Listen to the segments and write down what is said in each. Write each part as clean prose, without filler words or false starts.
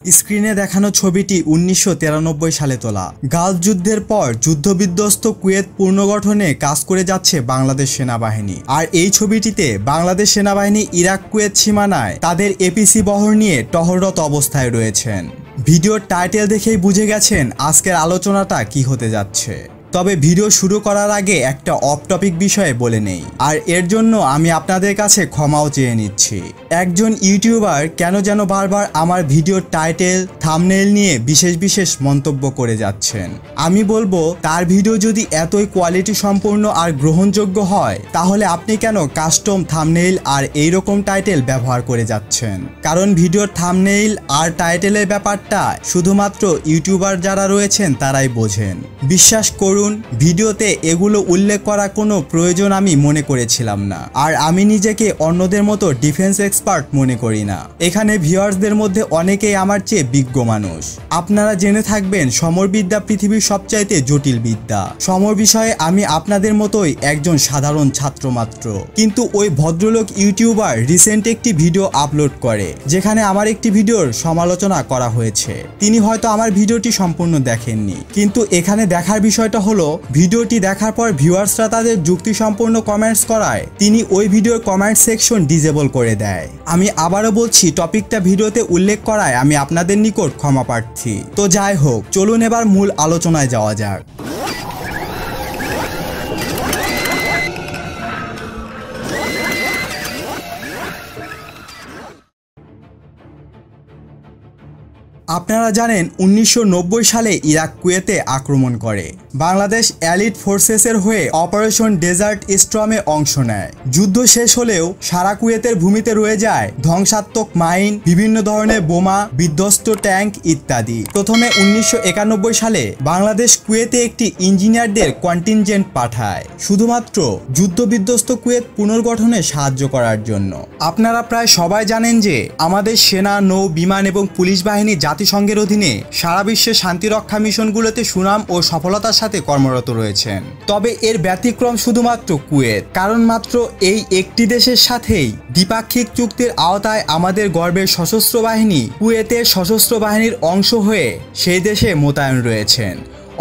স্ক্রিনে দেখানো ছবিটি ১৯৯৩ সালে তোলা। গালফ যুদ্ধের পর যুদ্ধবিধ্বস্ত কুয়েত পুনর্গঠনে কাজ করে যাচ্ছে বাংলাদেশ সেনাবাহিনী। আর এই ছবিটিতে বাংলাদেশ সেনাবাহিনী ইরাক কুয়েত সীমানায় তাদের এপিসি বহর নিয়ে টহলরত অবস্থায় রয়েছেন। ভিডিওর টাইটেল দেখেই বুঝে গেছেন আজকের আলোচনাটা কি হতে যাচ্ছে। তবে ভিডিও শুরু করার আগে একটা অফ টপিক বিষয়ে বলে নেই, আর এর জন্য আমি আপনাদের কাছে ক্ষমাও চেয়ে নিচ্ছি। একজন ইউটিউবার কেন যেন বারবার আমার ভিডিওর টাইটেল থাম্বনেইল নিয়ে বিশেষ মন্তব্য করে যাচ্ছেন। আমি বলবো তার ভিডিও যদি এতই কোয়ালিটি সম্পূর্ণ আর গ্রহণযোগ্য হয় তাহলে আপনি কেন কাস্টম থাম্বনেইল আর এইরকম টাইটেল ব্যবহার করে যাচ্ছেন। কারণ ভিডিওর থাম্বনেইল আর টাইটেলের ব্যাপারটা শুধুমাত্র ইউটিউবার যারা রয়েছেন তারাই বোঝেন। বিশ্বাস করুন, ভিডিওতে এগুলো উল্লেখ করা কোনো প্রয়োজন আমি মনে করেছিলাম না। আর আমি নিজেকে অন্যদের মতো ডিফেন্স এক্সপার্ট মনে করি না। এখানে ভিউয়ার্সদের মধ্যে অনেকেই আমার চেয়ে বিজ্ঞ মানুষ। আপনারা জেনে থাকবেন সমরবিদ্যা পৃথিবীর সবচাইতে জটিল বিদ্যা। সমর বিষয়ে আমি আপনাদের মতোই একজন সাধারণ ছাত্র মাত্র। কিন্তু ওই ভদ্রলোক ইউটিউবার রিসেন্ট একটি ভিডিও আপলোড করে যেখানে আমার একটি ভিডিওর সমালোচনা করা হয়েছে। তিনি হয়তো আমার ভিডিওটি সম্পূর্ণ দেখেননি, কিন্তু এখানে দেখার বিষয়টা হলো ভিডিওটি দেখার পর ভিউয়ার্সরা তাদের যুক্তিসম্পন্ন কমেন্টস করায় তিনি ওই ভিডিওর কমেন্ট সেকশন ডিসেবল করে দেয়। আমি আবারও বলছি, টপিকটা ভিডিওতে উল্লেখ করায় আমি আপনাদের নিকট ক্ষমা প্রার্থী। তো যাই হোক, চলুন এবার মূল আলোচনায় যাওয়া যাক। আপনারা জানেন ১৯৯০ সালে ইরাক কুয়েতে আক্রমণ করে। বাংলাদেশ এলিট ফোর্সেসের হয়ে অপারেশন ডেজার্ট স্টর্মে অংশ নেয়। যুদ্ধ শেষ হলেও সারা কুয়েতের ভূমিতে রয়ে যায় ধ্বংসাত্মক মাইন, বিভিন্ন ধরনের বোমা, বিধ্বস্ত ট্যাঙ্ক ইত্যাদি। প্রথমে ১৯৯১ সালে বাংলাদেশ কুয়েতে একটি ইঞ্জিনিয়ারদের কন্টিনজেন্ট পাঠায় শুধুমাত্র যুদ্ধবিধ্বস্ত কুয়েত পুনর্গঠনে সাহায্য করার জন্য। আপনারা প্রায় সবাই জানেন যে আমাদের সেনা, নৌ, বিমান এবং পুলিশ বাহিনী জাতিসংঘের অধীনে সারা বিশ্বে শান্তিরক্ষা মিশনগুলোতে সুনাম ও সফলতার সাথে কর্মরত রয়েছেন। তবে এর ব্যতিক্রম শুধুমাত্র কুয়েত, কারণ মাত্র এই একটি দেশের সাথেই দ্বিপাক্ষিক চুক্তির আওতায় আমাদের গর্বের সশস্ত্র বাহিনী কুয়েতের সশস্ত্র বাহিনীর অংশ হয়ে সেই দেশে মোতায়েন রয়েছেন।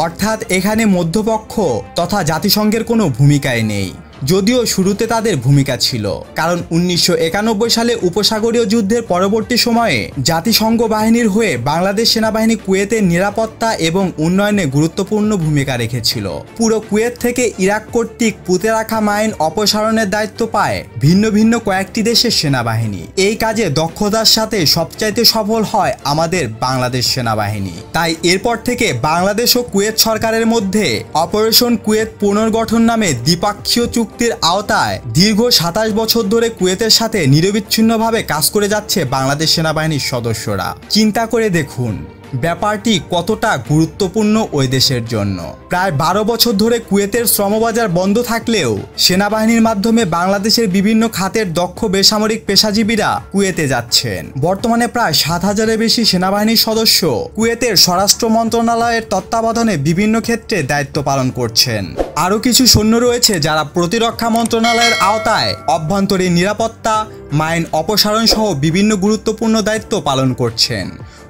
অর্থাৎ এখানে মধ্যপক্ষ তথা জাতিসংঘের কোনো ভূমিকাই নেই, যদিও শুরুতে তাদের ভূমিকা ছিল। কারণ ১৯৯১ সালে উপসাগরীয় যুদ্ধের পরবর্তী সময়ে জাতিসংঘ বাহিনীর হয়ে বাংলাদেশ সেনাবাহিনী কুয়েতের নিরাপত্তা এবং উন্নয়নে গুরুত্বপূর্ণ ভূমিকা রেখেছিল। পুরো কুয়েত থেকে ইরাক কর্তৃক পুঁতে রাখা মাইন অপসারণের দায়িত্ব পায় ভিন্ন ভিন্ন কয়েকটি দেশের সেনাবাহিনী। এই কাজে দক্ষতার সাথে সবচাইতে সফল হয় আমাদের বাংলাদেশ সেনাবাহিনী। তাই এরপর থেকে বাংলাদেশ ও কুয়েত সরকারের মধ্যে অপারেশন কুয়েত পুনর্গঠন নামে দ্বিপাক্ষীয় চুক্তির আওতায় দীর্ঘ ২৭ বছর ধরে কুয়েতের সাথে নিরবিচ্ছিন্নভাবে কাজ করে যাচ্ছে বাংলাদেশ সেনাবাহিনীর সদস্যরা। চিন্তা করে দেখুন ব্যাপারটি কতটা গুরুত্বপূর্ণ ওই দেশের জন্য। প্রায় ১২ বছর ধরে কুয়েতের শ্রমবাজার বন্ধ থাকলেও সেনাবাহিনীর মাধ্যমে বাংলাদেশের বিভিন্ন খাতের দক্ষ বেসামরিক পেশাজীবীরা কুয়েতে যাচ্ছেন। বর্তমানে প্রায় ৭,০০০-এর বেশি সেনাবাহিনীর সদস্য কুয়েতের স্বরাষ্ট্র মন্ত্রণালয়ের তত্ত্বাবধানে বিভিন্ন ক্ষেত্রে দায়িত্ব পালন করছেন। আরও কিছু সৈন্য রয়েছে যারা প্রতিরক্ষা মন্ত্রণালয়ের আওতায় অভ্যন্তরীণ নিরাপত্তা, মাইন অপসারণ সহ বিভিন্ন গুরুত্বপূর্ণ দায়িত্ব পালন করছেন।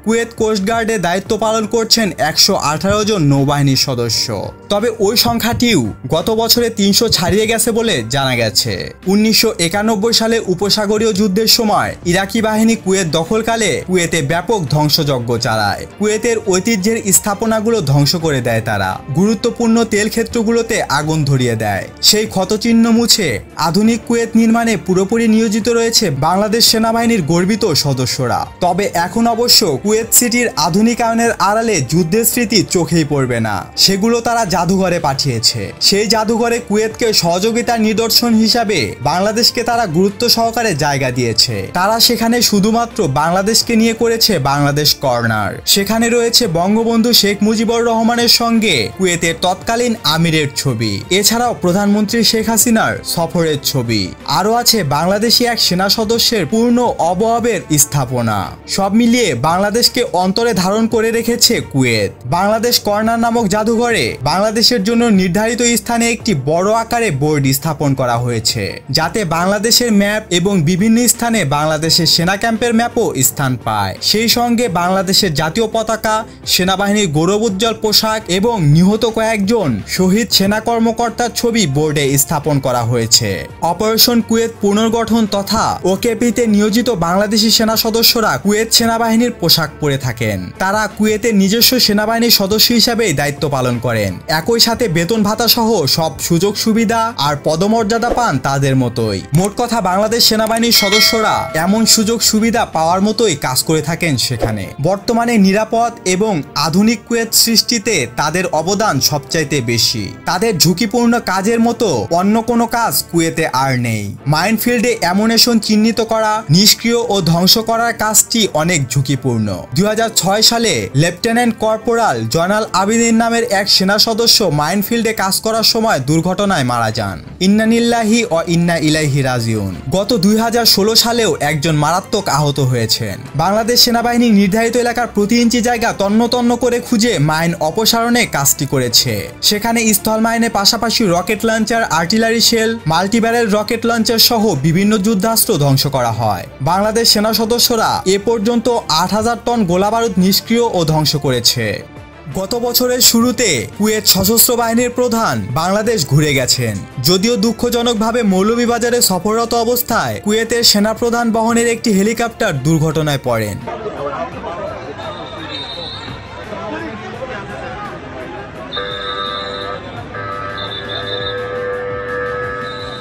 কুয়েত কোস্টগার্ডে দায়িত্ব পালন করছেন ১১৮ জন নৌবাহিনীর সদস্য। তবে ওই সংখ্যাটিও গত বছরে ৩০০ ছাড়িয়ে গেছে বলে জানা গেছে। ১৯৯১ সালে উপসাগরীয় যুদ্ধের সময় ইরাকি বাহিনী কুয়েত দখলকালে কুয়েতে ব্যাপক ধ্বংসযজ্ঞ চালায়। কুয়েতের ঐতিহ্যের স্থাপনাগুলো ধ্বংস করে দেয় তারা। গুরুত্বপূর্ণ তেল ক্ষেত্রগুলোতে আগুন ধরিয়ে দেয়। সেই ক্ষতচিহ্ন মুছে আধুনিক কুয়েত নির্মাণে পুরোপুরি নিয়োজিত রয়েছে বাংলাদেশ সেনাবাহিনীর গর্বিত সদস্যরা। তবে এখন অবশ্য কুয়েত সিটির আধুনিকায়নের আড়ালে যুদ্ধের স্মৃতি চোখেই পড়বে না। সেগুলো তারা জাদুঘরে পাঠিয়েছে। সেই জাদুঘরে কুয়েতকে সহযোগিতার নিদর্শন হিসাবে বাংলাদেশকে তারা গুরুত্ব সহকারে জায়গা দিয়েছে। তারা সেখানে শুধুমাত্র বাংলাদেশকে নিয়ে করেছে বাংলাদেশ কর্নার। সেখানে রয়েছে বঙ্গবন্ধু শেখ মুজিবুর রহমানের সঙ্গে কুয়েতের তৎকালীন আমিরের ছবি, এছাড়াও প্রধানমন্ত্রী শেখ হাসিনার সফরের ছবি। আরও আছে বাংলাদেশি এক সেনা সদস্যের পূর্ণ অবয়বের স্থাপনা। সব মিলিয়ে বাংলাদেশ বাংলাদেশকে অন্তরে ধারণ করে রেখেছে কুয়েত। বাংলাদেশ কর্নার নামক জাদুঘরে বাংলাদেশের জন্য নির্ধারিত স্থানে একটি বড় আকারে বোর্ড স্থাপন করা হয়েছে, যাতে বাংলাদেশের ম্যাপ এবং বিভিন্ন স্থানে বাংলাদেশের সেনা ক্যাম্পের ম্যাপও স্থান পায়। সেই সঙ্গে বাংলাদেশের জাতীয় পতাকা, সেনাবাহিনীর গৌরবোজ্জ্বল পোশাক এবং নিহত কয়েকজন শহীদ সেনা কর্মকর্তার ছবি বোর্ডে স্থাপন করা হয়েছে। অপারেশন কুয়েত পুনর্গঠন তথা ওকেপিতে নিয়োজিত বাংলাদেশি সেনা সদস্যরা কুয়েত সেনাবাহিনীর পোশাক পরে থাকেন। তারা কুয়েতের নিজস্ব সেনাবাহিনীর সদস্য হিসেবেই দায়িত্ব পালন করেন। একই সাথে বেতন ভাতা সহ সব সুযোগ সুবিধা আর পদমর্যাদা পান তাদের মতোই। মোট কথা, বাংলাদেশ সেনাবাহিনীর সদস্যরা এমন সুযোগ সুবিধা পাওয়ার মতোই কাজ করে থাকেন সেখানে। বর্তমানে নিরাপদ এবং আধুনিক কুয়েত সৃষ্টিতে তাদের অবদান সবচাইতে বেশি। তাদের ঝুঁকিপূর্ণ কাজের মতো অন্য কোনো কাজ কুয়েতে আর নেই। মাইনফিল্ডে অ্যামুনেশন চিহ্নিত করা, নিষ্ক্রিয় ও ধ্বংস করার কাজটি অনেক ঝুঁকিপূর্ণ। 2006 সালে লেফটেন্যান্ট কর্পোরাল জয়নাল আবেদিন নামের এক সেনা সদস্য মাইনফিল্ডে কাজ করার সময় দুর্ঘটনায় মারা যান। ইন্নানিল্লাহি ও ইন্না ইলাইহি রাজিউন। গত 2016 সালেও একজন মারাত্মক আহত হয়েছেন। বাংলাদেশ সেনাবাহিনী নির্ধারিত এলাকার প্রতি ইঞ্চি জায়গা তন্ন তন্ন করে খুঁজে মাইন অপসারণে কাজটি করেছে। সেখানে স্থল মাইনের পাশাপাশি rocket launcher, artillery shell, multibarrel rocket launcher সহ বিভিন্ন যুদ্ধাস্ত্র ধ্বংস করা হয়। বাংলাদেশ সেনা সদস্যরা এ পর্যন্ত 8000 টন গোলাবারুদ নিষ্ক্রিয় ও ধ্বংস করেছে। গত বছরের শুরুতে কুয়েত সশস্ত্র বাহিনীর প্রধান বাংলাদেশ ঘুরে গেছেন। যদিও দুঃখজনকভাবে মৌলভীবাজারে সফররত অবস্থায় কুয়েতের সেনাপ্রধান বহনের একটি হেলিকপ্টার দুর্ঘটনায় পড়েন।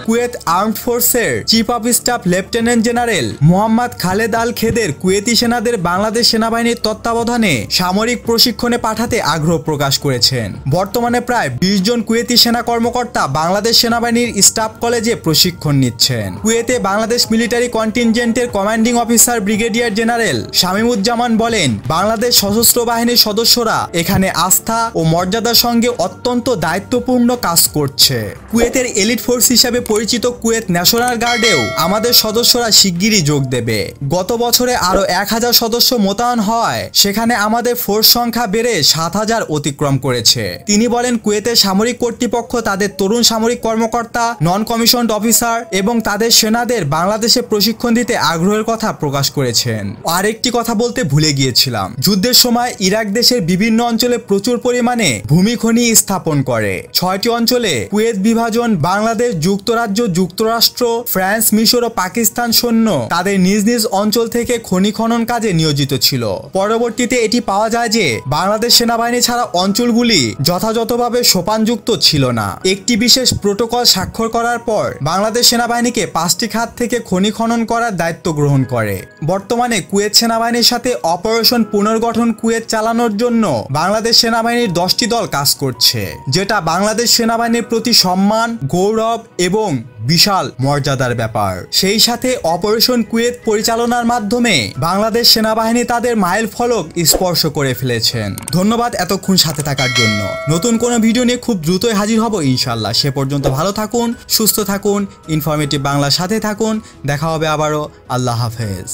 কুয়েত আর্মড ফোর্সের chief of staff lieutenant general Mohammad Khaled Al Khedher Kuwaiti সেনাদের বাংলাদেশ সেনাবাহিনীর তত্ত্বাবধানে সামরিক প্রশিক্ষণে পাঠাতে আগ্রহ প্রকাশ করেছেন। বর্তমানে প্রায় 20 জন কুয়েতি সেনা কর্মকর্তা বাংলাদেশ সেনাবাহিনীর স্টাফ কলেজে প্রশিক্ষণ নিচ্ছেন। কুয়েতে বাংলাদেশ মিলিটারি কন্টিনজেন্টের commanding officer brigadier general Shamimuzzaman বলেন, বাংলাদেশ সশস্ত্র বাহিনীর সদস্যরা এখানে আস্থা ও মর্যাদার সঙ্গে অত্যন্ত দায়িত্বপূর্ণ কাজ করছে। কুয়েতের এলিট ফোর্স হিসাবে পরিচিত কুয়েত ন্যাশনাল গার্ডেও আমাদের সদস্যরা শিগগিরই যোগ দেবে। গত বছরে আরো 1000 সদস্য মোতায়েন হয়, সেখানে আমাদের ফোর্স সংখ্যা বেড়ে 7000 অতিক্রম করেছে। তিনি বলেন, কুয়েতের সামরিক কর্তৃপক্ষ তাদের তরুণ সামরিক কর্মকর্তা, নন কমিশনড অফিসার এবং তাদের সেনাদের বাংলাদেশে প্রশিক্ষণ দিতে আগ্রহের কথা প্রকাশ করেছেন। আরেকটি কথা বলতে ভুলে গিয়েছিলাম, যুদ্ধের সময় ইরাক দেশের বিভিন্ন অঞ্চলে প্রচুর পরিমাণে ভূমিখনি স্থাপন করে। 6টি অঞ্চলে কুয়েত বিভাজন, বাংলাদেশ, যুক্তরাজ্য, যুক্তরাষ্ট্র, ফ্রান্স, মিশর ও পাকিস্তান সৈন্য তাদের নিজ নিজ অঞ্চল থেকে খনি খনন কাজে নিয়োজিত ছিল। পরবর্তীতে এটি পাওয়া যায় যে বাংলাদেশ সেনাবাহিনী ছাড়া অঞ্চলগুলি যথাযথভাবে সোপানযুক্ত ছিল না। একটি বিশেষ প্রোটোকল স্বাক্ষর করার পর বাংলাদেশ সেনাবাহিনীকে 5টি খাত থেকে খনি খনন করার দায়িত্ব গ্রহণ করে। বর্তমানে কুয়েত সেনাবাহিনীর সাথে অপারেশন পুনর্গঠন কুয়েত চালানোর জন্য বাংলাদেশ সেনাবাহিনীর 10টি দল কাজ করছে, যেটা বাংলাদেশ সেনাবাহিনীর প্রতি সম্মান, গৌরব এবং বিশাল মর্যাদার ব্যাপার। সেই সাথে অপারেশন কুয়েত পরিচালনার মাধ্যমে বাংলাদেশ সেনাবাহিনী তাদের মাইল ফলক স্পর্শ করে ফেলেছেন। ধন্যবাদ এতক্ষণ সাথে থাকার জন্য। নতুন কোনো ভিডিও নিয়ে খুব দ্রুতই হাজির হব ইনশাল্লাহ। সে পর্যন্ত ভালো থাকুন, সুস্থ থাকুন, ইনফরমেটিভ বাংলার সাথে থাকুন। দেখা হবে আবারও। আল্লাহ হাফেজ।